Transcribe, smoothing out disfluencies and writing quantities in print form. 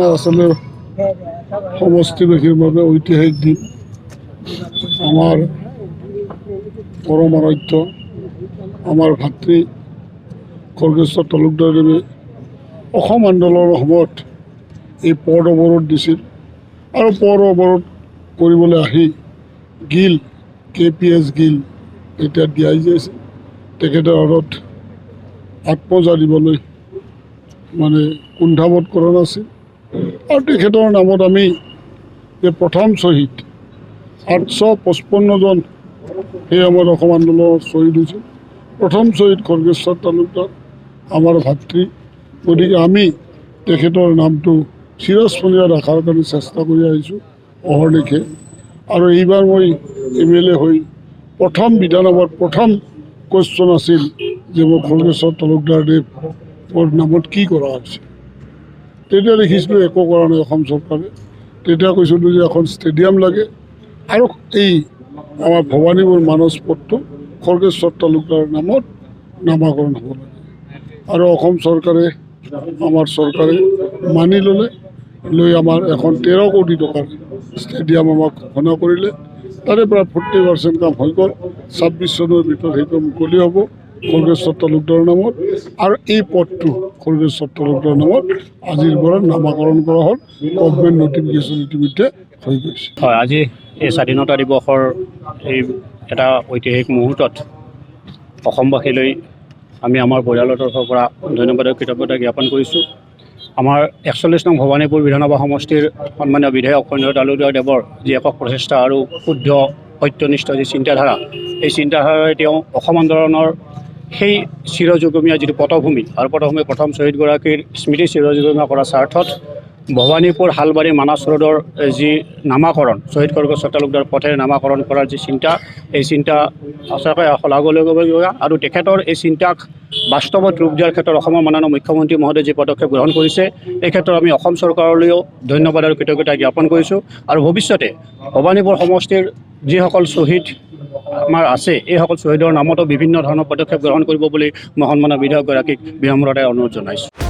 আসলে সমষ্টিবাসীৰ বাবে ঐতিহাসিক দিন। আমাৰ পৰম আৰাধ্য আমাৰ ভাতৃ খড়গেশ্বৰ তালুকদাৰদেৱে অসম আন্দোলনৰ সময়ত এই পদ অৱৰোধ দিছিল আৰু পদ অৱৰোধ কৰিবলৈ আহি গিল KPS গিল এতিয়া দিয়াই যাইছে তেখেতৰ হাতত আত্মজা দিবলৈ মানে কুণ্ঠাবোধ কৰা নাছিল। আৰু তেখেতৰ নামত আমি যে প্ৰথম শ্বহীদ 855 জন সেই সময়ত অসম আন্দোলনত শ্বহীদ হৈছিল। প্ৰথম শ্বহীদ খড়গেশ্বৰ তালুকদাৰ আমাৰ ভাতৃ। গতিকে আমি তেখেতৰ নামটো চিৰস্মৰণীয় ৰখাৰ কাৰণে চেষ্টা কৰি আহিছোঁ অহৰ্নিশে। আৰু এইবাৰ মই MLA হৈ প্ৰথম বিধানসভাত প্ৰথম কুৱেশ্যন আছিল যে মই খড়গেশ্বৰ তালুকদাৰদেৱৰ নামত কি কৰা হৈছে। তেতিয়া দেখিছিলোঁ একো কৰা নাই অসম চৰকাৰে। তেতিয়া কৈছিলোঁ যে এখন ষ্টেডিয়াম লাগে আৰু এই আমাৰ ভৱানীপুৰ মানস পথটো খড়গেশ্বৰ তালুকদাৰৰ নামত নামাকৰণ হ'ব লাগে। আৰু অসম চৰকাৰে আমাৰ চৰকাৰে মানি ল'লে, লৈ আমাৰ এখন 13 কোটি টকাৰ ষ্টেডিয়াম আমাক ঘোষণা কৰিলে। তাৰে প্ৰায় 40% কাম হৈ গ'ল। 26 চনৰ ভিতৰত সেইটো মুকলি হ'ব খড়গেশ্বৰ তালুকদাৰৰ নামত। আৰু এই পথটো খড়গেশ্বৰ তালুকদাৰৰ নামত আজিৰ পৰা নামাকৰণ কৰা হ'ল। গভৰ্ণমেণ্ট নটিফিকেশ্যন ইতিমধ্যে হৈ গৈছে। হয়, আজি এই স্বাধীনতা দিৱসৰ এই এটা ঐতিহাসিক মুহূৰ্তত অসমবাসীলৈ আমি আমাৰ পৰিয়ালৰ তৰফৰ পৰা ধন্যবাদ আৰু কৃতজ্ঞতা জ্ঞাপন কৰিছোঁ। আমাৰ 41 নং ভৱানীপুৰ বিধানসভা সমষ্টিৰ সন্মানীয় বিধায়ক ফণীন্দ্ৰ তালুকদাৰদেৱৰ যি একক প্ৰচেষ্টা আৰু শুদ্ধ সত্যনিষ্ঠ যি চিন্তাধাৰা, এই চিন্তাধাৰাৰে তেওঁ অসম আন্দোলনৰ সেই চিৰযুগমীয়া যিটো পটভূমি আৰু পটভূমিৰ প্ৰথম শ্বহীদগৰাকীৰ স্মৃতি চিৰযুগমীয়া কৰাৰ স্বাৰ্থত ভৱানীপুৰ হালবাৰী মানস ৰোডৰ যি নামাকৰণ শ্বহীদ খড়গেশ্বৰ তালুকদাৰ পথেৰে নামাকৰণ কৰাৰ যি চিন্তা, এই চিন্তা সঁচাকৈ শলাগিবলগীয়া। আৰু তেখেতৰ এই চিন্তাক বাস্তৱত ৰূপ দিয়াৰ ক্ষেত্ৰত অসমৰ মাননীয় মুখ্যমন্ত্ৰী মহোদয়ে যি পদক্ষেপ গ্ৰহণ কৰিছে, এই ক্ষেত্ৰত আমি অসম চৰকাৰলৈও ধন্যবাদ আৰু কৃতজ্ঞতা জ্ঞাপন কৰিছোঁ। আৰু ভৱিষ্যতে ভৱানীপুৰ সমষ্টিৰ যিসকল শ্বহীদ আমাৰ আছে, এইসকল শ্বহীদৰ নামতো বিভিন্ন ধৰণৰ পদক্ষেপ গ্ৰহণ কৰিব বুলি মই সন্মানীয় বিধায়কগৰাকীক বিনম্ৰতাৰে অনুৰোধ জনাইছোঁ।